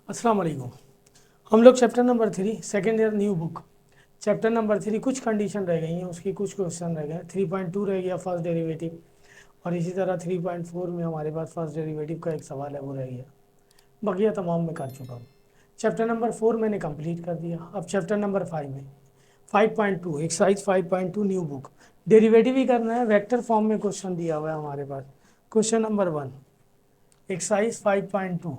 अस्सलाम वालेकुम। हम लोग chapter number 3 second year new book chapter number 3 कुछ कंडीशन रह गई हैं, उसकी कुछ क्वेश्चन रह गए। 3.2 रह गया फर्स्ट डेरिवेटिव, और इसी तरह 3.4 में हमारे पास फर्स्ट डेरिवेटिव का एक सवाल है, वो रह गया। बकिया तमाम मैं कर चुका हूँ। चैप्टर नंबर 4 मैंने कंप्लीट कर दिया। अब चैप्टर नंबर 5 में 5.2 एक्सरसाइज 5.2 न्यू बुक डेरिवेटिव ही करना है। वेक्टर फॉर्म में क्वेश्चन दिया हुआ है हमारे पास। Question number 1 exercise 5.2।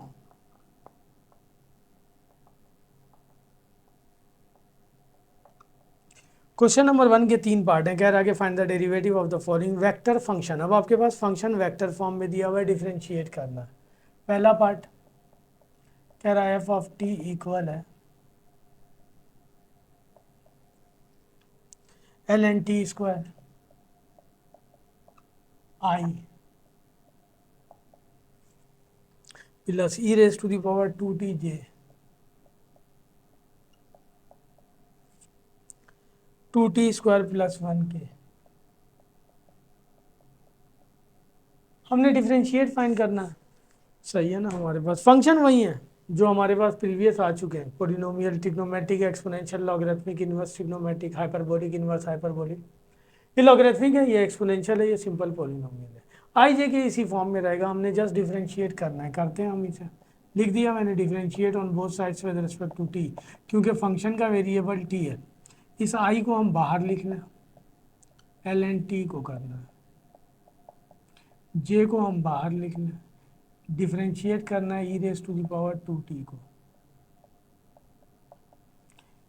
Question number 1 के 3 पार्ट हैं। कह रहा है कि find the derivative of the following vector function. अब आपके पास फंक्शन वेक्टर फॉर्म में दिया हुआ है, डिफरेंशिएट करना है। पहला पार्ट कह रहा है एफ ऑफ टी इक्वल है L N T square I plus E raise to the power 2t j 2t² plus 1k। हमने डिफरेंशिएट फाइंड करना है। सही है ना, हमारे पास फंक्शन वही है जो हमारे पास प्रीवियस आ चुके हैं। Polynomial, trigonometric, exponential, logarithmic, inverse trigonometric, hyperbolic, inverse hyperbolic. ये लॉगरिथमिक है, ये एक्सपोनेंशियल है, ये सिंपल पोलिनोमियल है। आई जे के इसी फॉर्म में रहेगा। हमने जस्ट डिफरेंशिएट करना है, करते हैं हम इसे। लिख दिया मैंने, differentiate on both sides with respect to T, क्योंकि फंक्शन का वेरिएबल टी है। इस आई को हम बाहर लिखना, एल एन टी को करना है, जे को हम बाहर लिखना, डिफरेंशिएट करना है E raise to the power 2t को,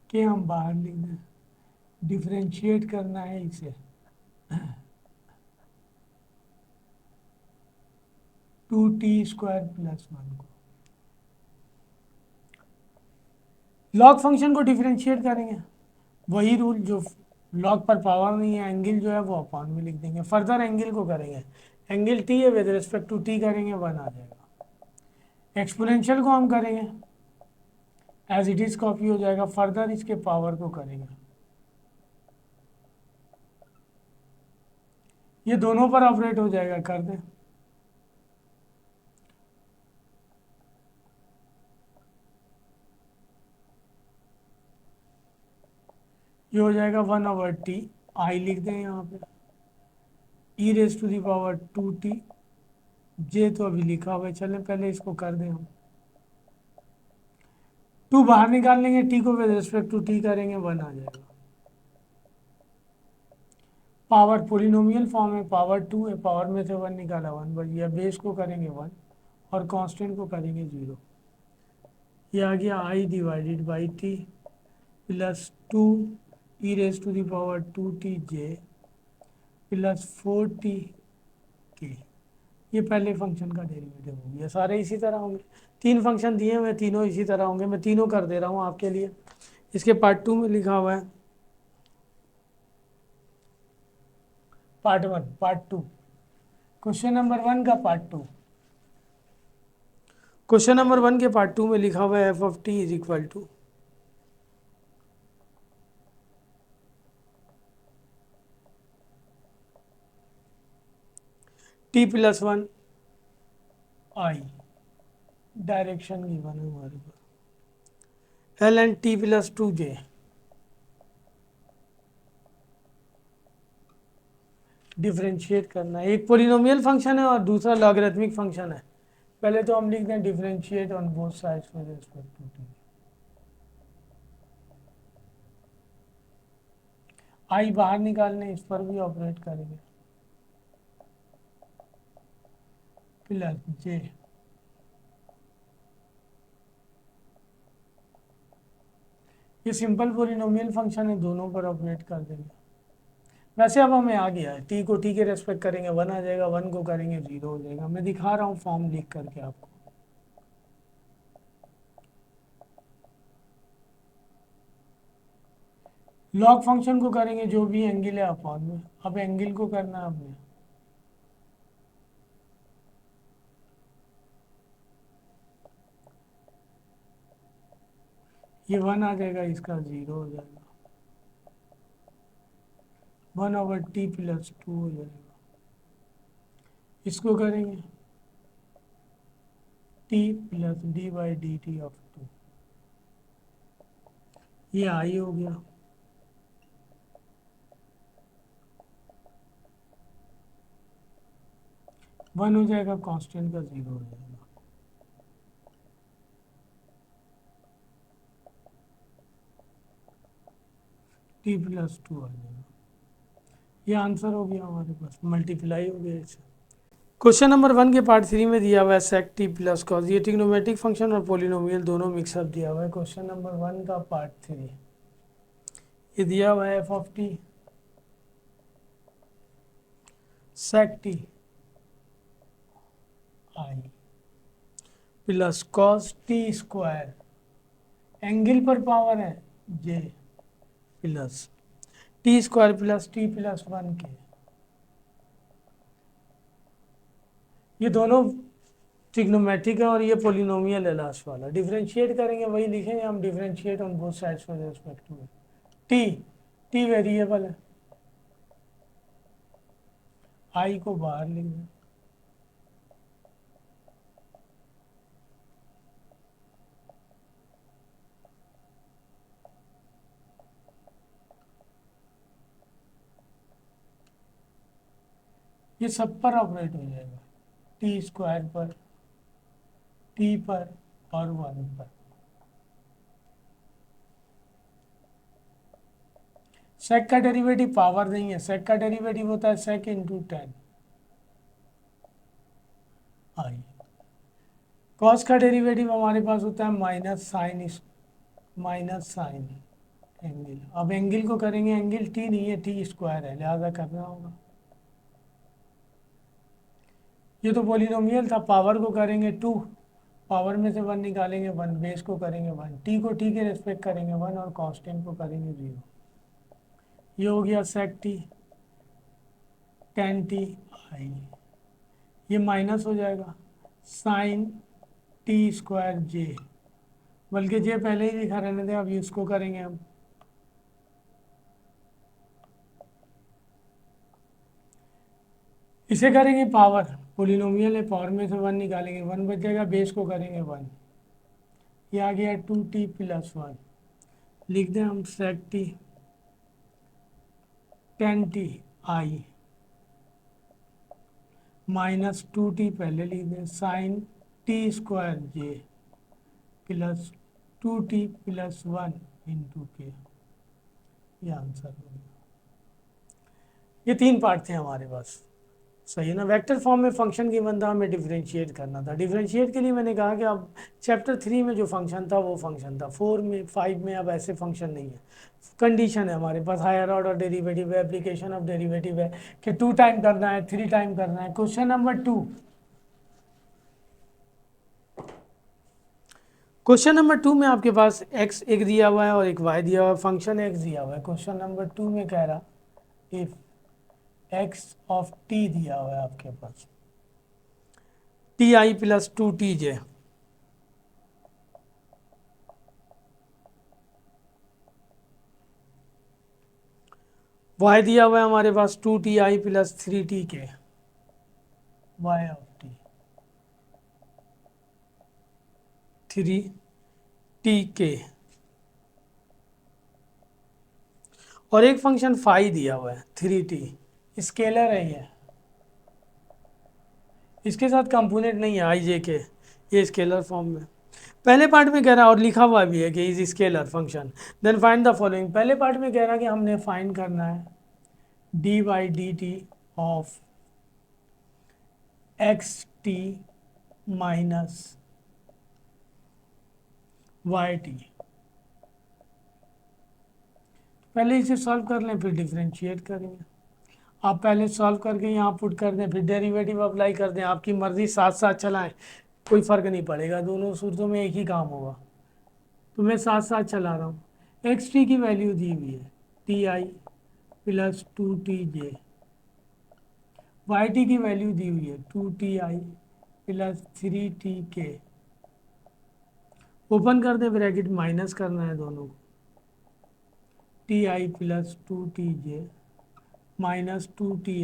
के हम बाहर लिखना है, डिफरेंशिएट करना है इसे 2t² प्लस 1 को। लॉग फंक्शन को डिफरेंशिएट करेंगे, वही रूल जो लॉग पर पावर नहीं है, एंगल जो है वो अपॉन में लिख देंगे। फर्दर एंगल को करेंगे, एंगल टी है, विद रिस्पेक्ट टू टी करेंगे 1 आ जाएगा। एक्सपोनेंशियल को हम करेंगे एज इट इज कॉपी हो जाएगा। फर्दर इसके पावर को करेंगे, ये दोनों पर ऑपरेट हो जाएगा, कर दें। ये हो जाएगा 1/t, आई लिख दें यहाँ पे, E raise to the power 2t, J तो अभी लिखा हुआ है, चलें पहले इसको कर दें हम। 2 बाहर निकाल लेंगे, टी को विद रिस्पेक्ट टू टी करेंगे, 1 आ जाएगा। पावर पोलिनोमियल फॉर्म है, पावर 2 है, पावर में से 1 निकाला 1 बच गया। बेस को करेंगे 1 और कांस्टेंट को करेंगे 0। ये आ गया I divided by T plus 2 E raise to the power 2t j plus 4t के। ये पहले फंक्शन का डेरिवेटिव हो गया। सारे इसी तरह होंगे, 3 फंक्शन दिए हुए, तीनों इसी तरह होंगे। मैं तीनों कर दे रहा हूँ आपके लिए। इसके पार्ट 2 में लिखा हुआ है, पार्ट 1 पार्ट 2, क्वेश्चन नंबर 1 का पार्ट 2। क्वेश्चन नंबर 1 के पार्ट 2 में लिखा हुआ है F of T is equal to T plus 1 I, direction given है हमारे पास, L N T plus 2j, differentiate करना है। एक पोलिनोमियल फंक्शन है और दूसरा लॉगरिथमिक फंक्शन है। पहले तो हम लिख दें differentiate on both sides with respect to T. I बाहर निकालने, इस पर भी ऑपरेट करेंगे, प्लस जे। ये सिंपल पोलिनोमियल फंक्शन है, दोनों पर ऑपरेट कर देंगे। वैसे अब हमें आ गया है, टी को टी के रेस्पेक्ट करेंगे 1 आ जाएगा, 1 को करेंगे 0 हो जाएगा। मैं दिखा रहा हूँ फॉर्म लिख करके आपको। लॉग फंक्शन को करेंगे जो भी एंगल है अपॉन में। अब एंगल को करना है हमने, ये 1 आ जाएगा, इसका 0 हो जाएगा, 1/t प्लस 2 हो जाएगा। इसको करेंगे T plus D by D T of 2, ये आई हो गया। वन हो जाएगा, कांस्टेंट का जीरो हो जाएगा। टी प्लस 2 आ जाएगा। ये आंसर हो गया हमारे पास, मल्टीप्लाई हो गया इससे। क्वेश्चन नंबर 1 के पार्ट 3 में दिया हुआ है सेक टी प्लस कॉस, ये ट्रिग्नोमेट्रिक फंक्शन और पोलिनोमियल दोनों मिक्सअप दिया हुआ है। क्वेश्चन नंबर 1 का पार्ट 3 ये दिया हुआ है F of T sec T I plus cos T square, angle पर पावर है J, plus T square plus T plus 1 के। ये दोनों ट्रिग्नोमेट्रिक है और ये पोलिनोमियल है लास्ट वाला। डिफरेंशिएट करेंगे वही लिखेंगे हम, differentiate on both sides with respect to T. T variable है, आई को बाहर लिख दें। ये सब पर ऑपरेट हो जाएगा, टी स्क्वायर पर, टी पर और 1 पर। सेक का डेरिवेटिव पावर नहीं है, सेक का डेरिवेटिव होता है सेक इंटू 10 आई। कॉस का डेरिवेटिव हमारे पास होता है माइनस साइन एंगल। अब एंगल को करेंगे, एंगल टी नहीं है, टी स्क्वायर है, लिहाजा करना होगा। ये तो पॉलिनोमियल था, पावर को करेंगे 2, पावर में से 1 निकालेंगे 1, बेस को करेंगे 1, टी को टी के रेस्पेक्ट करेंगे 1 और कांस्टेंट को करेंगे 0। ये हो गया सेक टी टेन टी आई, ये माइनस हो जाएगा साइन टी स्क्वायर जे, बल्कि जे पहले ही लिखा रहने दें, अब इसको करेंगे हम। इसे करेंगे पावर, पोलिनोमियल है, पावर में से 1 निकालेंगे 1 बच जाएगा, बेस को करेंगे 1। ये आ गया 2t प्लस 1, लिख दें हम sec t tan t i minus 2t पहले लिख दें sine t square j plus 2t plus 1 into k. ये आंसर हो गया। ये 3 पार्ट थे हमारे पास, सही है ना। वेक्टर फॉर्म में फंक्शन की बंदा हमें डिफरेंशिएट करना था। डिफरेंशिएट के लिए मैंने कहा कि अब चैप्टर 3 में जो फंक्शन था वो फंक्शन था, 4 में 5 में अब ऐसे फंक्शन नहीं है। कंडीशन है हमारे पास, हायर ऑर्डर डेरिवेटिव है, एप्लीकेशन ऑफ डेरिवेटिव है कि 2 टाइम करना है, 3 टाइम करना है। क्वेश्चन नंबर 2, क्वेश्चन नंबर 2 में आपके पास x एक दिया हुआ है और एक y दिया हुआ है, फंक्शन x दिया हुआ है। क्वेश्चन नंबर 2 में कह रहा इफ x ऑफ t दिया हुआ है आपके पास, टी आई प्लस 2t जे, y दिया हुआ है हमारे पास 2ti प्लस 3t के, y ऑफ t 3t के, और एक फंक्शन फाई दिया हुआ है 3t, स्केलर है ये, इसके साथ कंपोनेंट नहीं है आई जे के, ये स्केलर फॉर्म में। पहले पार्ट में कह रहा है और लिखा हुआ भी है कि is scalar function, then find the following. पहले पार्ट में कह रहा है कि हमने फाइंड करना है D by D T of X T minus Y T. पहले इसे सॉल्व कर लें फिर डिफरेंशिएट करेंगे। आप पहले सॉल्व करके यहाँ पुट कर दें, फिर डेरिवेटिव अप्लाई कर दें, आपकी मर्जी, साथ साथ चलाएं, कोई फ़र्क नहीं पड़ेगा, दोनों सूरतों में एक ही काम होगा। तो मैं साथ साथ चला रहा हूँ। एक्स टी की वैल्यू दी हुई है टी आई plus 2t J, Y T की वैल्यू दी हुई है 2ti प्लस 3t के। ओपन कर दें ब्रैकेट, माइनस करना है दोनों को, T I plus 2t J minus 2ti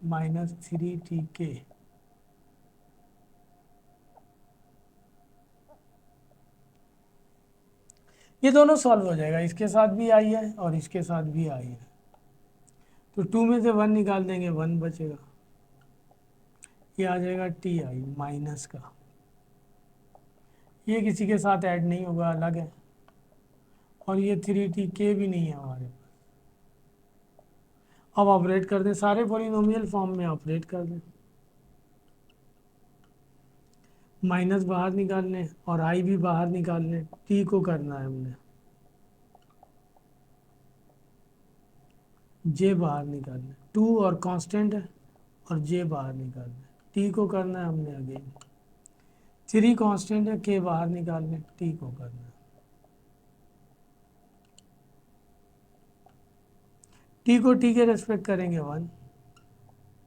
minus 3t के। ये दोनों सॉल्व हो जाएगा, इसके साथ भी आई है और इसके साथ भी आई है, तो 2 में से 1 निकाल देंगे, 1 बचेगा, ये आ जाएगा टी आई माइनस का, ये किसी के साथ ऐड नहीं होगा, अलग है, और ये 3t k भी नहीं है हमारे पास। अब ऑपरेट कर दें, सारे पॉलिनोमियल फॉर्म में ऑपरेट कर दें, माइनस बाहर निकाल लें और आई भी बाहर निकाल लें, टी को करना है हमने, जे बाहर निकाल लें, 2 और कांस्टेंट है और जे बाहर निकाल लें, टी को करना है हमने अगेन, 3 कांस्टेंट है, के बाहर निकाल लें, टी को करना है, टी को टी के रेस्पेक्ट करेंगे 1,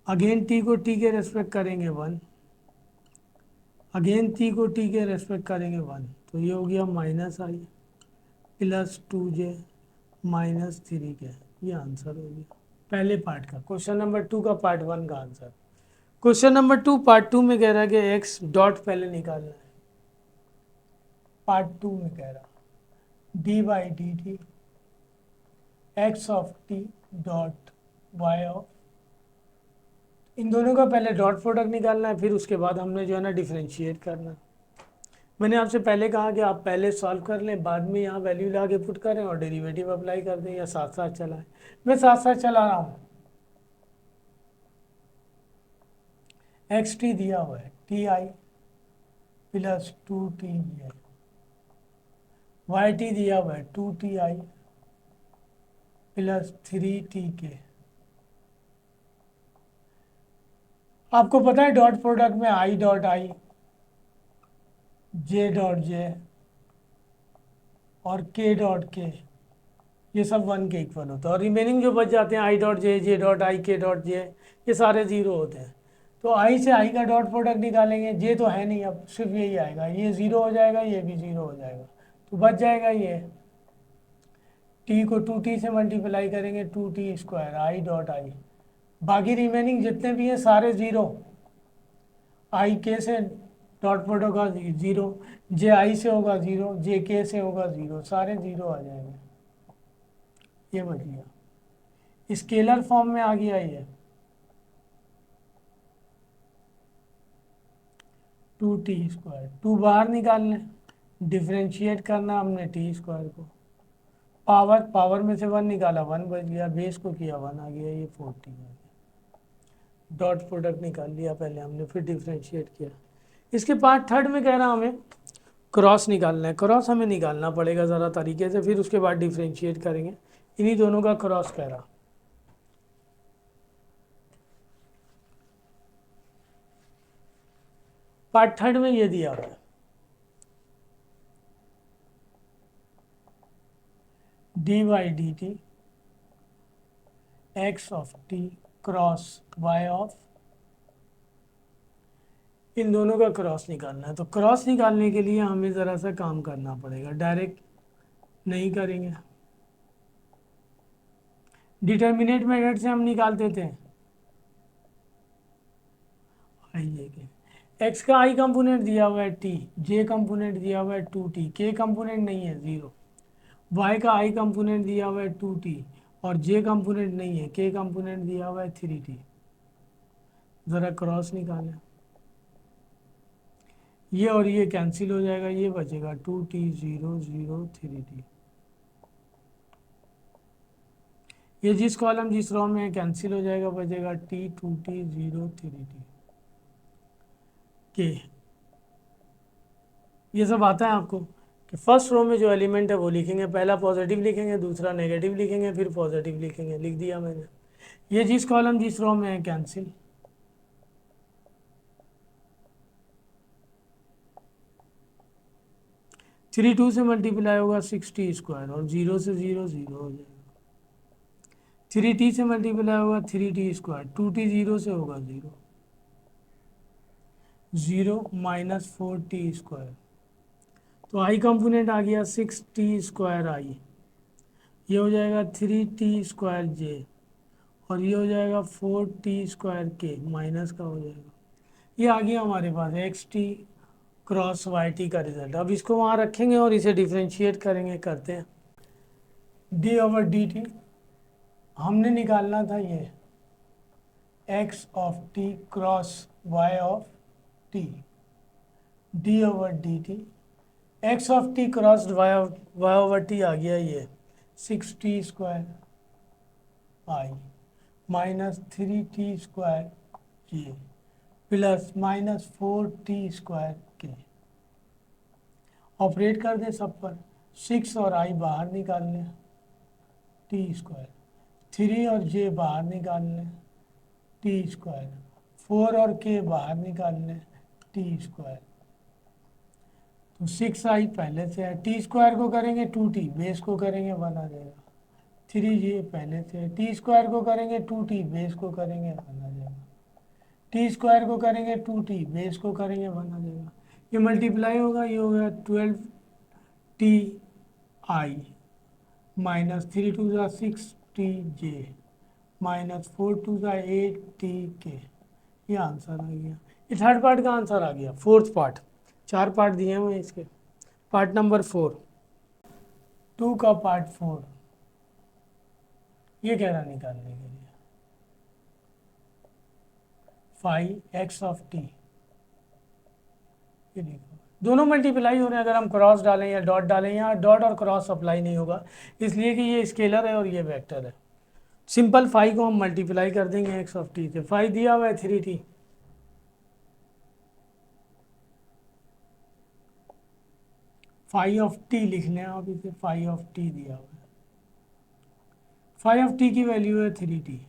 अगेन टी को टी के रेस्पेक्ट करेंगे 1, अगेन टी को टी के रेस्पेक्ट करेंगे 1, तो ये हो गया माइनस आई प्लस 2j माइनस 3k, ये आंसर हो गया पहले पार्ट का, क्वेश्चन नंबर 2 का पार्ट 1 का आंसर। क्वेश्चन नंबर 2 पार्ट 2 में कह रहा है कि एक्स डॉट पहले निकालना है, पार्ट 2 में कह रहा d by D t x of t dot y of, इन दोनों का पहले डॉट प्रोडक्ट निकालना है, फिर उसके बाद हमने जो है ना डिफ्रेंशिएट करना है। मैंने आपसे पहले कहा कि आप पहले सॉल्व कर लें, बाद में यहाँ वैल्यू ला के पुट करें और डेरिवेटिव अप्लाई कर दें, या साथ साथ चलाएं। मैं साथ साथ चला रहा हूँ। एक्स टी दिया हुआ है T I plus 2t I, Y T दिया हुआ है 2t आई प्लस 3t k। आपको पता है डॉट प्रोडक्ट में I dot I, J dot J और के डॉट के, ये सब 1 के इक्वल होता है, और रिमेनिंग जो बच जाते हैं आई dot J, J dot I, के डॉट जे, ये सारे 0 होते हैं। तो आई से आई का डॉट प्रोडक्ट निकालेंगे, जे तो है नहीं, अब सिर्फ यही आएगा, ये 0 हो जाएगा, ये भी 0 हो जाएगा, तो बच जाएगा ये, टी को 2t से मल्टीप्लाई करेंगे 2t square I dot I, बाकी रिमेनिंग जितने भी हैं सारे 0, आई के से डॉट प्रोडक्ट होगा 0, जे आई से होगा 0, जे के से होगा 0, सारे 0 आ जाएंगे, ये बच गया, स्केलर फॉर्म में आ गया ये 2t स्क्वायर, 2 बाहर निकाल लें, डिफ्रेंशिएट करना हमने टी स्क्वायर को, पावर में से 1 निकाला 1 बच गया, बेस को किया 1 आ गया, ये 40 आ गया, डॉट प्रोडक्ट निकाल लिया पहले हमने, फिर डिफ्रेंशिएट किया। इसके पार्ट 3 में कह रहा हमें क्रॉस निकालना है, क्रॉस हमें निकालना पड़ेगा ज़रा तरीके से, फिर उसके बाद डिफ्रेंशिएट करेंगे, इन्हीं दोनों का क्रॉस कह रहा। पार्ट 3 में ये दिया हुआ है, d y d t x of t cross y of, इन दोनों का क्रॉस निकालना है। तो क्रॉस निकालने के लिए हमें ज़रा सा काम करना पड़ेगा, डायरेक्ट नहीं करेंगे, डिटर्मिनेट मेथड से हम निकालते थे। आइए कि एक्स का आई कंपोनेंट दिया हुआ है टी, जे कंपोनेंट दिया हुआ है 2t, के कंपोनेंट नहीं है 0, वाई का आई कंपोनेंट दिया हुआ है 2t और जे कंपोनेंट नहीं है, के कंपोनेंट दिया हुआ है 3t। ज़रा क्रॉस निकालें, ये और ये कैंसिल हो जाएगा, ये बचेगा 2t 0 0 3t, ये जिस कॉलम जिस रो में है कैंसिल हो जाएगा, बचेगा t 2t 0 3t के। ये सब आता है आपको कि फर्स्ट रो में जो एलिमेंट है वो लिखेंगे, पहला पॉजिटिव लिखेंगे, दूसरा नेगेटिव लिखेंगे, फिर पॉजिटिव लिखेंगे, लिख दिया मैंने। ये जिस कॉलम जिस रो में है कैंसिल, थ्री 2 से मल्टीप्लाई होगा 6t स्क्वायर और 0 से 0 0 हो जाएगा, 3t से मल्टीप्लाई होगा 3t स्क्वायर, 2t 0 से होगा 0, 0 माइनस 4t स्क्वायर, तो आई कंपोनेंट आ गया 6t स्क्वायर आई, ये हो जाएगा 3t स्क्वायर जे और ये हो जाएगा 4t स्क्वायर के, माइनस का हो जाएगा, ये आ गया हमारे पास x t cross y t का रिजल्ट। अब इसको वहाँ रखेंगे और इसे डिफ्रेंशिएट करेंगे, करते हैं। डी ओवर डी टी हमने निकालना था ये x of t cross y of t, d over d t x of t cross y over t आ गया ये 6t² आई माइनस 3t² ये प्लस माइनस 4t² के। ऑपरेट कर दें सब पर, 6 और आई बाहर निकाल लें t², 3 और j बाहर निकाल लें t², 4 और k बाहर निकाल लें t²। तो 6i पहले से है, t² को करेंगे 2t, बेस को करेंगे 1 आ जाएगा। 3j पहले से है, t² को करेंगे 2t, बेस को करेंगे 1 आ जाएगा। t² को करेंगे 2t, बेस को करेंगे 1 आ जाएगा। ये मल्टीप्लाई होगा, ये होगा 12ti minus 3 2 6tj minus 4 2 8tk। ये आंसर आ गया। ये थर्ड पार्ट का आंसर आ गया। फोर्थ पार्ट, 4 पार्ट दिए हुए इसके। पार्ट नंबर 4, 2 का पार्ट 4 ये कह रहा निकालने के लिए 5x ऑफ टी। ये देखो दोनों मल्टीप्लाई हो रहे हैं। अगर हम क्रॉस डालें या डॉट डालें, यहाँ डॉट और क्रॉस अप्लाई नहीं होगा, इसलिए कि ये स्केलर है और ये वेक्टर है। सिंपल 5 को हम मल्टीप्लाई कर देंगे x ऑफ टी से। 5 दिया हुआ है 3t, फाइव ऑफ टी लिख लें आप इसे, 5 ऑफ टी दिया हुआ है। 5 ऑफ टी की वैल्यू है 3t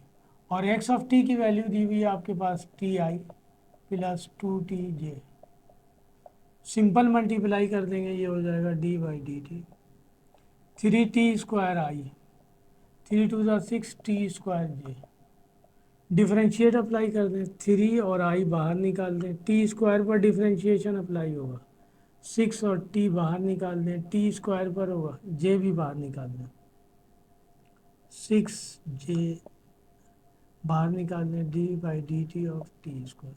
और x ऑफ टी की वैल्यू दी हुई है आपके पास ti plus 2tj। Simple multiply कर देंगे, ये हो जाएगा d/dt 3t² आई, 3 2 6t²j। डिफरेंशिएट अप्लाई कर दें, 3 और i बाहर निकाल दें, t² पर डिफरेंशिएशन अप्लाई होगा, 6 और t बाहर निकाल दें, t² पर होगा, j भी बाहर निकाल दें, 6j बाहर निकाल दें, d/dt ऑफ t²।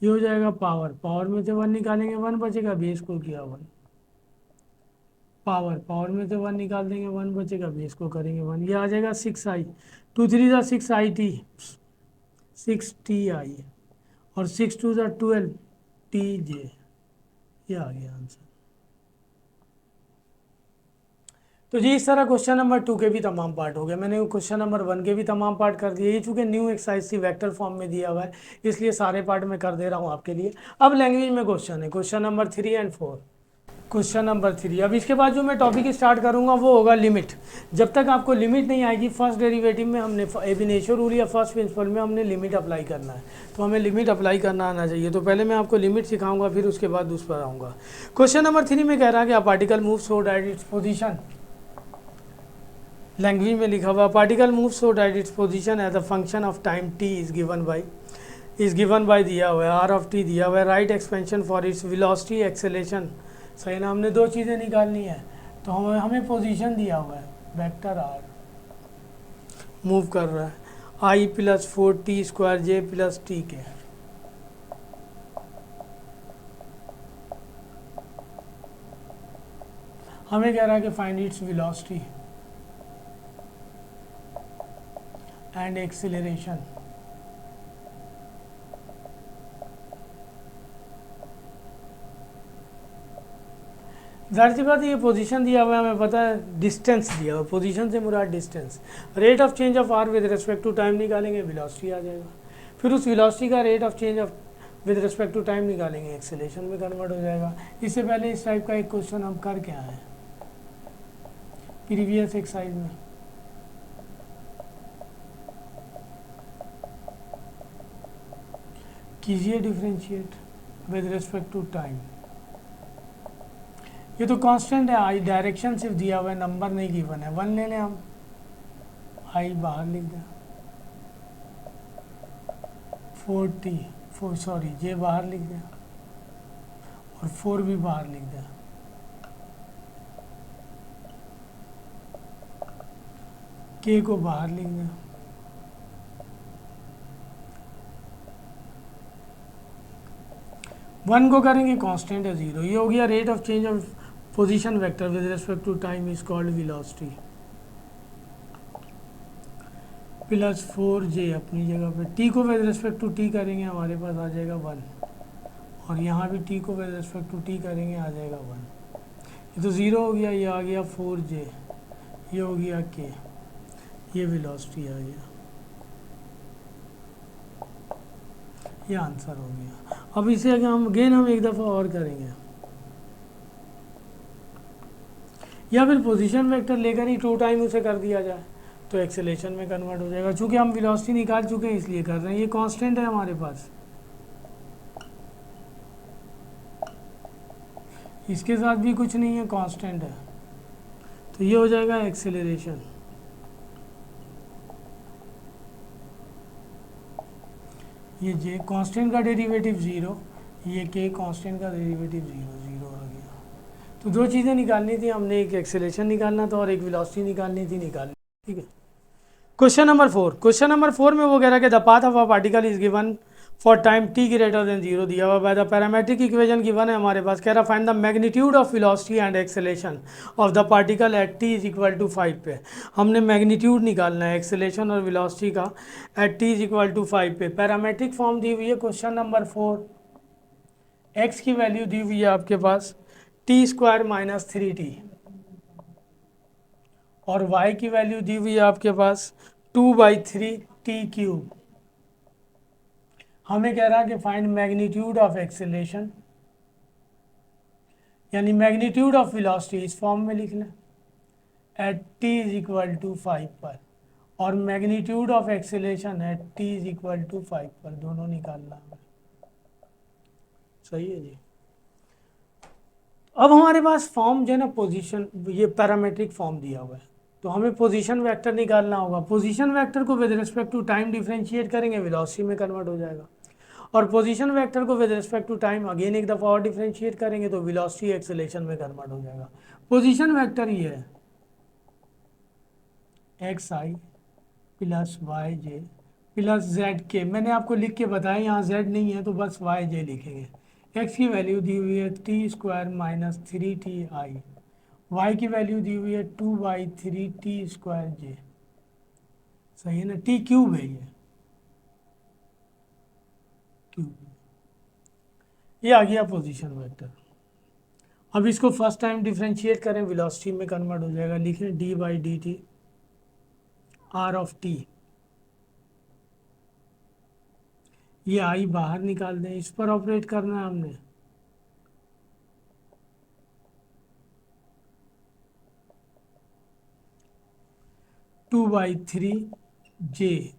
ये हो जाएगा पावर, पावर में से 1 निकालेंगे 1 बचेगा, बेस को किया 1, पावर में से 1 निकाल देंगे 1 बचेगा, बेस को करेंगे 1। ये आ जाएगा 6i, 2 3 6it 6ti और 6 2 12tj। ये आ गया आंसर। तो जी इस तरह क्वेश्चन नंबर 2 के भी तमाम पार्ट हो गए। मैंने क्वेश्चन नंबर 1 के भी तमाम पार्ट कर दिए। ये चूँकि न्यू एक्सरसाइज थी, वेक्टर फॉर्म में दिया हुआ है, इसलिए सारे पार्ट मैं कर दे रहा हूँ आपके लिए। अब लैंग्वेज में क्वेश्चन है, question number 3 and 4। Question number 3, अब इसके बाद जो मैं टॉपिक स्टार्ट करूंगा वो होगा लिमिट। जब तक आपको लिमिट नहीं आएगी, फर्स्ट डेरिवेटिव में हमने एब इनिशियो रूल या फर्स्ट प्रिंसिपल में हमने लिमिट अप्लाई करना है, तो हमें लिमिट अप्लाई करना आना चाहिए। तो पहले मैं आपको लिमिट सिखाऊंगा, फिर उसके बाद उस पर आऊँगा। क्वेश्चन नंबर 3 में कह रहा है कि a particle move so that its position, language में लिखा हुआ particle move so that its position as a function of time t is given by दिया हुआ है, r ऑफ t दिया हुआ है, right expansion for its velocity acceleration. सही ना, हमने दो चीज़ें निकालनी है, तो हमें पोजीशन दिया हुआ है, वेक्टर r मूव कर रहा है, i plus 4t² j plus t के। हमें कह रहा है कि find its velocity and acceleration. जाहिर सी बात, ये पोजीशन दिया हुआ है, हमें पता है डिस्टेंस दिया हुआ है, पोजीशन से मुराद distance. Rate of change of r with respect to time निकालेंगे, वेलोसिटी आ जाएगा। फिर उस वेलोसिटी का rate of change of with respect to time निकालेंगे, एक्सेलरेशन में कन्वर्ट हो जाएगा। इससे पहले इस टाइप का एक क्वेश्चन हम कर के आए हैं प्रीवियस एक्सरसाइज में। कीजिए differentiate with respect to time. ये तो कांस्टेंट है, आई डायरेक्शन सिर्फ दिया हुआ है, नंबर नहीं गिवन है। 1 ले लें हम, आई बाहर लिख दें, 4 जे बाहर लिख दें और 4 भी बाहर लिख दें। के को बाहर लिख दें, 1 को करेंगे कांस्टेंट है 0। ये हो गया rate of change of position vector with respect to time is called velocity. Plus 4j अपनी जगह पे, टी को विद रिस्पेक्ट टू टी करेंगे हमारे पास आ जाएगा 1, और यहाँ भी टी को विद रिस्पेक्ट टू टी करेंगे आ जाएगा 1। ये तो 0 हो गया, ये आ गया 4j, ये हो गया k, ये वेलोसिटी आ गया, ये आंसर हो गया। अब इसे अगर हम एक दफ़ा और करेंगे, या फिर पोजीशन वेक्टर लेकर ही 2 टाइम उसे कर दिया जाए तो एक्सेलेरेशन में कन्वर्ट हो जाएगा। चूंकि हम वेलोसिटी निकाल चुके हैं इसलिए कर रहे हैं, ये कांस्टेंट है हमारे पास, इसके साथ भी कुछ नहीं है, कांस्टेंट है, तो ये हो जाएगा एक्सेलरेशन। ये जे कांस्टेंट का डेरिवेटिव 0, ये के कांस्टेंट का डेरिवेटिव 0 आ गया। तो 2 चीज़ें निकालनी थी हमने, एक एक्सेलरेशन निकालना था और एक वेलोसिटी निकालनी थी, निकालनी। ठीक है। क्वेश्चन नंबर 4 में वो कह रहा है कि the path of a particle is given for time t greater than 0 दिया हुआ by the parametric equation given है हमारे पास। कह रहा find the magnitude of velocity and acceleration of the particle at t is equal to 5 पे। हमने magnitude निकालना है एक्सेलेरेशन और वेलोसिटी का at t is equal to 5 पे। पैरामेट्रिक फॉर्म दी हुई है क्वेश्चन नंबर 4, x की वैल्यू दी हुई है आपके पास t स्क्वायर माइनस 3t, और y की वैल्यू दी हुई है आपके पास 2/3t³। हमें कह रहा है कि फाइंड मैग्नीट्यूड ऑफ एक्सेलरेशन, यानी मैग्नीट्यूड ऑफ वेलोसिटी इस फॉर्म में लिख लें at t is equal to 5 पर, और magnitude of acceleration at t is equal to 5 पर, दोनों निकालना है। सही है जी। अब हमारे पास फॉर्म जो है ना पोजीशन, ये पैरामेट्रिक फॉर्म दिया हुआ है, तो हमें पोजीशन वेक्टर निकालना होगा। पोजीशन वेक्टर को with respect to time differentiate करेंगे, वेलोसिटी में कन्वर्ट हो जाएगा, और पोजीशन वेक्टर को with respect to time again एक दफ़ा और डिफरेंशिएट करेंगे तो वेलोसिटी एक्सेलरेशन में कन्वर्ट हो जाएगा। पोजीशन वेक्टर ये है एक्स आई प्लस वाई जे प्लस जेड के। मैंने आपको लिख के बताया, यहाँ जेड नहीं है तो बस वाई जे लिखेंगे। एक्स की वैल्यू दी हुई है टी स्क्वायर माइनस 3t आई, वाई की वैल्यू दी हुई है 2/3t स्क्वायर जे। सही है ना, टी क्यूब है ये क्यूब। ये आ गया पोजीशन वेक्टर। अब इसको फर्स्ट टाइम डिफरेंशिएट करें, वेलोसिटी में कन्वर्ट हो जाएगा। लिखें d/dt r ऑफ t, ये आई बाहर निकाल दें, इस पर ऑपरेट करना है हमने। टू बाई थ्री जे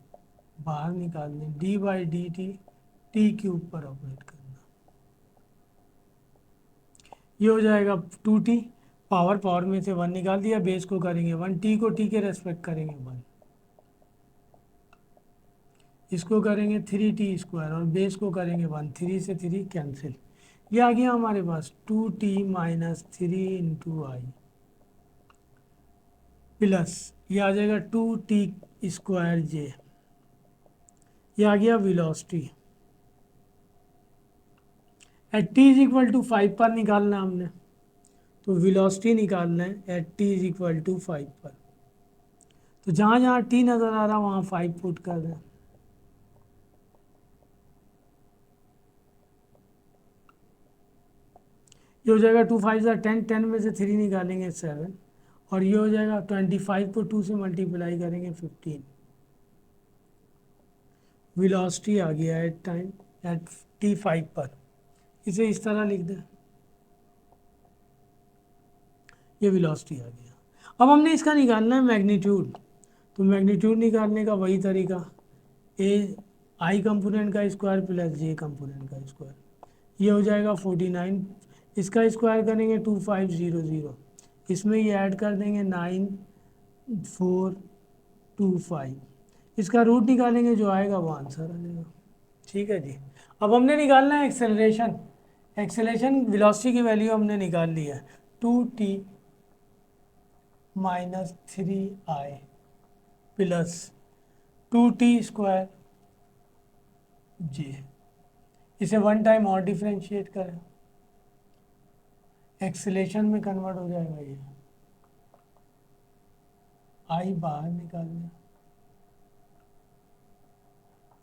बाहर निकाल दें, d/dt t³ पर ऑपरेट करना। ये हो जाएगा 2t, पावर में से 1 निकाल दिया, बेस को करेंगे 1, t को t के रेस्पेक्ट करेंगे 1, इसको करेंगे 3t स्क्वायर और बेस को करेंगे 1, 3 से 3 कैंसिल। ये आ गया हमारे पास 2t minus 3 into I plus ये आ जाएगा 2t स्क्वायर जे। ये आ गया velocity at t is equal to 5 पर निकालना हमने, तो वेलोसिटी निकालना है at t is equal to 5 पर। तो जहाँ जहाँ t नज़र आ रहा है वहाँ 5 पुट कर दें। ये हो जाएगा 2 5 10, 10 में से 3 निकालेंगे 7, और ये हो जाएगा 25 को 2 से मल्टीप्लाई करेंगे 15। वेलोसिटी आ गया एट टाइम एट t5 पर। इसे इस तरह लिख दें, ये वेलोसिटी आ गया। अब हमने इसका निकालना है मैग्नीट्यूड, तो मैग्नीट्यूड निकालने का वही तरीका, ए आई कंपोनेंट का स्क्वायर प्लस जे कंपोनेंट का स्क्वायर। ये हो जाएगा 49, इसका स्क्वायर करेंगे 2500, इसमें ये ऐड कर देंगे 9425, इसका रूट निकालेंगे, जो आएगा वो आंसर आ जाएगा। ठीक है जी। अब हमने निकालना है एक्सेलरेशन। एक्सेलरेशन वेलोसिटी की वैल्यू हमने निकाल ली है 2t minus 3i plus 2t square जे। इसे वन टाइम और डिफ्रेंशिएट करें, एक्सेलेरेशन में कन्वर्ट हो जाएगा ये, आई बाहर निकाल लें,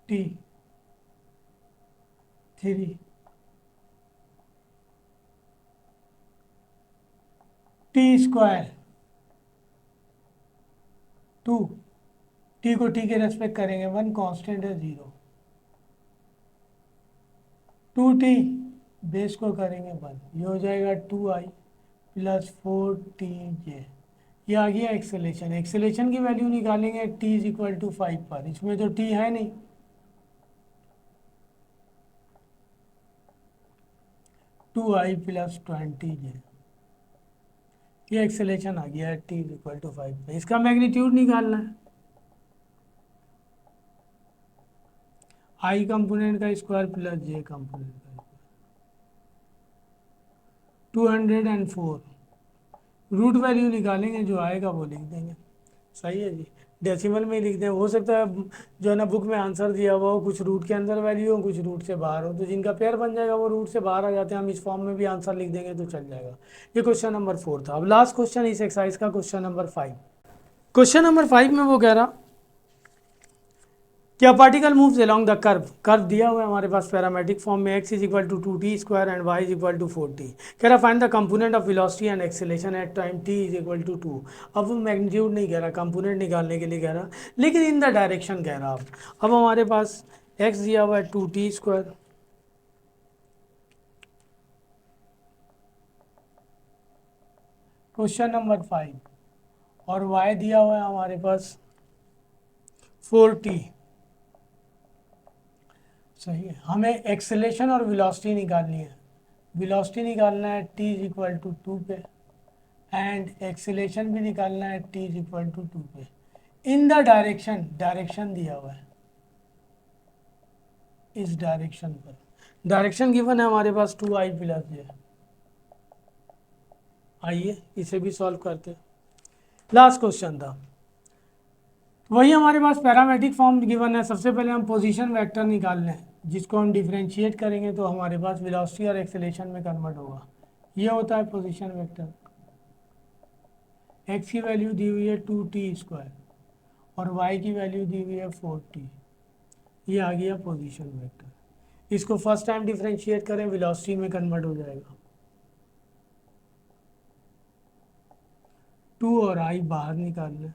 टी 3 टी स्क्वायर 2, टी को टी के रेस्पेक्ट करेंगे, 1 कांस्टेंट है 0, 2t बेस को करेंगे 1, ये हो जाएगा 2i प्लस 4tj। ये आ गया एक्सेलेरेशन। एक्सेलेरेशन की वैल्यू निकालेंगे t इज इक्वल टू 5 पर, इसमें तो t है नहीं, 2i प्लस 20j, ये एक्सेलेरेशन आ गया है t इज इक्वल टू 5 पे। इसका मैग्नीट्यूड निकालना है, i कंपोनेंट का स्क्वायर प्लस j कंपोनेंट का स्क्वायर, 204। रूट वैल्यू निकालेंगे, जो आएगा वो लिख देंगे। सही है जी, डेसिमल में ही लिख दें। हो सकता है जो है ना बुक में आंसर दिया हुआ हो, कुछ रूट के अंदर वैल्यू हो, कुछ रूट से बाहर हो, तो जिनका पेयर बन जाएगा वो रूट से बाहर आ जाते हैं, हम इस फॉर्म में भी आंसर लिख देंगे तो चल जाएगा। ये क्वेश्चन नंबर 4 था। अब लास्ट क्वेश्चन इस एक्सरसाइज का, क्वेश्चन नंबर 5। क्वेश्चन नंबर 5 में वो कह रहा क्या particle moves along the curve, curve दिया हुआ है हमारे पास पैरामेट्रिक फॉर्म में, x is equal to 2t स्क्वायर and y is equal to 4t। कह रहा find the component of velocity and acceleration at time t is equal to 2। अब वो मैग्नीट्यूड नहीं कह रहा, कंपोनेंट निकालने के लिए कह रहा, लेकिन इन द डायरेक्शन कह रहा। अब हमारे पास x दिया हुआ है 2t स्क्वायर, क्वेश्चन नंबर 5, और y दिया हुआ है हमारे पास 4t। सही है, हमें एक्सेलेरेशन और वेलोसिटी निकालनी है। वेलोसिटी निकालना है t इज इक्वल टू 2 पे, एंड एक्सेलेरेशन भी निकालना है t इज इक्वल टू 2 पे। इन द डायरेक्शन, डायरेक्शन दिया हुआ है इस डायरेक्शन पर, डायरेक्शन गिवन है हमारे पास 2i प्लस j। आइए इसे भी सॉल्व करते हैं। लास्ट क्वेश्चन था वही, हमारे पास पैरामेट्रिक फॉर्म गिवन है। सबसे पहले हम पोजीशन वेक्टर निकाल लें, जिसको हम डिफरेंशिएट करेंगे तो हमारे पास वेलोसिटी और एक्सेलेरेशन में कन्वर्ट होगा। ये होता है पोजीशन वेक्टर। x की वैल्यू दी हुई है 2t स्क्वायर और y की वैल्यू दी हुई है 4t। ये आ गया पोजीशन वेक्टर। इसको फर्स्ट टाइम डिफरेंशिएट करें, वेलोसिटी में कन्वर्ट हो जाएगा। 2 और i बाहर निकाल लें,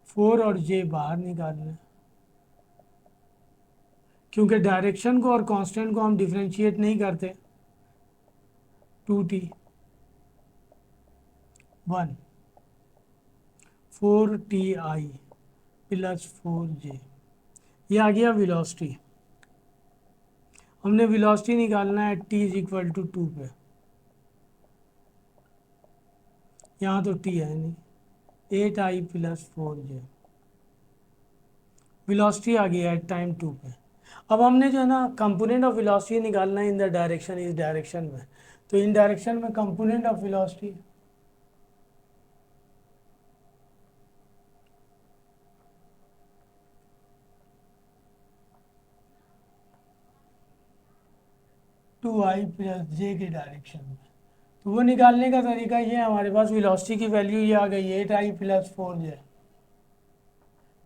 4 और j बाहर निकाल लें। क्योंकि डायरेक्शन को और कांस्टेंट को हम डिफरेंशिएट नहीं करते, 2t 1 4ti प्लस 4j। ये आ गया वेलोसिटी। हमने वेलोसिटी निकालना है t इज इक्वल टू 2 पे, यहाँ तो t है नहीं, 8i प्लस 4j। वेलोसिटी आ गया है टाइम 2 पे। अब हमने जो है ना कंपोनेंट ऑफ वेलोसिटी निकालना है इन द डायरेक्शन, इस डायरेक्शन में। तो इन डायरेक्शन में component of velocity 2i plus j के डायरेक्शन में। तो वो निकालने का तरीका ये है, हमारे पास वेलोसिटी की वैल्यू ये आ गई 8i प्लस 4j।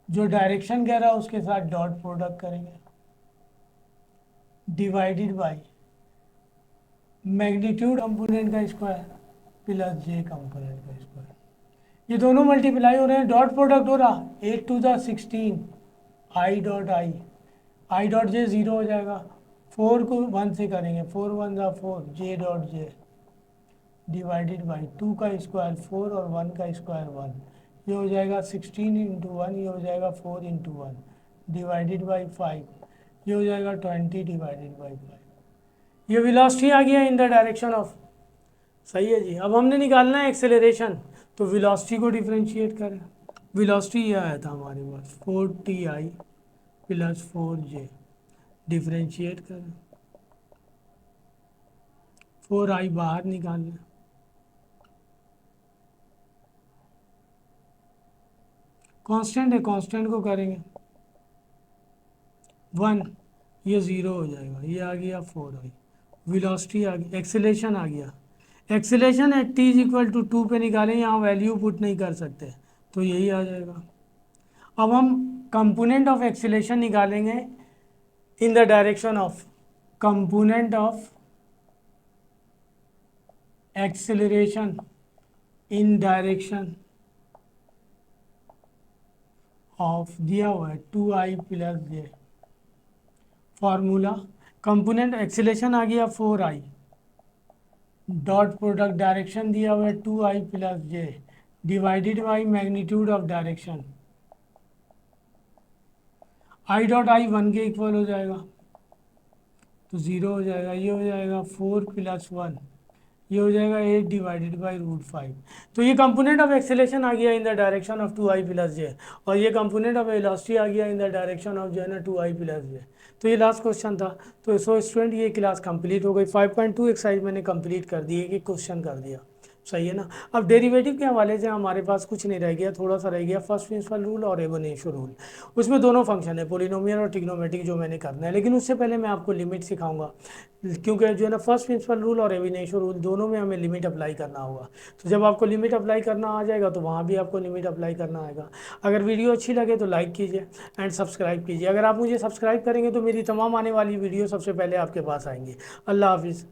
जो डायरेक्शन कह रहा है उसके साथ डॉट प्रोडक्ट करेंगे, डिवाइडेड बाई मैग्नीट्यूड कंपोनेंट का स्क्वायर प्लस j कंपोनेंट का स्क्वायर। ये दोनों मल्टीप्लाई हो रहे हैं, डॉट प्रोडक्ट हो रहा, 8 to the 16 i dot I dot J 0 हो जाएगा। 4 को 1 से करेंगे, 4 1 ज़ा 4, j dot J divided by 2 का स्क्वायर 4 और 1 का स्क्वायर 1। ये हो जाएगा 16 इंटू 1, ये हो जाएगा 4 इंटू 1 डिवाइडेड बाई 5। ये हो जाएगा 20 डिवाइडेड बाई 5। ये वेलोसिटी आ गया इन द डायरेक्शन ऑफ। सही है जी। अब हमने निकालना है एक्सेलरेशन, तो वेलोसिटी को डिफरेंशिएट करें। वेलोसिटी ये आया था हमारे पास 4ti प्लस 4j, डिफरेंशिएट करें, 4i बाहर निकाल लें, कांस्टेंट है, कांस्टेंट को करेंगे 1 ये ज़ीरो हो जाएगा, ये आ गया 4i। वेलोसिटी आ गई, एक्सेलेरेशन आ गया। Acceleration at T is equal to 2 पे निकालें, यहाँ वैल्यू पुट नहीं कर सकते, तो यही आ जाएगा। अब हम कंपोनेंट ऑफ एक्सेलेरेशन निकालेंगे इन the direction of, component of acceleration in direction of, दिया हुआ है 2i प्लस जे। फार्मूला, कंपोनेंट एक्सेलरेशन आ गया 4i, डॉट प्रोडक्ट डायरेक्शन दिया हुआ है 2i plus J, divided by magnitude of direction. I dot I 1 के equal हो जाएगा, तो ज़ीरो हो जाएगा। ये हो जाएगा 4 प्लस 1, ये हो जाएगा 8 डिवाइडेड बाई √5। तो ये कंपोनेंट ऑफ एक्सेलेरेशन आ गया in the direction of 2i plus j, और ये कंपोनेंट ऑफ वेलोसिटी आ गया इन द डायरेक्शन ऑफ जो है ना 2i प्लस जे। तो ये लास्ट क्वेश्चन था। तो सो स्टूडेंट ये क्लास कंप्लीट हो गई। 5.2 एक्सरसाइज मैंने कंप्लीट कर दी, एक क्वेश्चन कर दिया, सही है ना। अब डेरिवेटिव के हवाले से हमारे पास कुछ नहीं रह गया, थोड़ा सा रह गया फर्स्ट प्रिंसिपल रूल और एब इनिशियो रूल। उसमें दोनों फंक्शन है, पोलिनोमियल और ट्रिग्नोमेट्रिक, जो मैंने करना है। लेकिन उससे पहले मैं आपको लिमिट सिखाऊंगा, क्योंकि जो है ना फर्स्ट प्रिंसिपल रूल और एब इनिशियो रूल दोनों में हमें लिमिट अप्लाई करना होगा। तो जब आपको लिमिट अप्लाई करना आ जाएगा तो वहाँ भी आपको लिमिट अप्लाई करना आएगा। अगर वीडियो अच्छी लगे तो लाइक कीजिए एंड सब्सक्राइब कीजिए। अगर आप मुझे सब्सक्राइब करेंगे तो मेरी तमाम आने वाली वीडियो सबसे पहले आपके पास आएंगी। अल्लाह हाफिज़।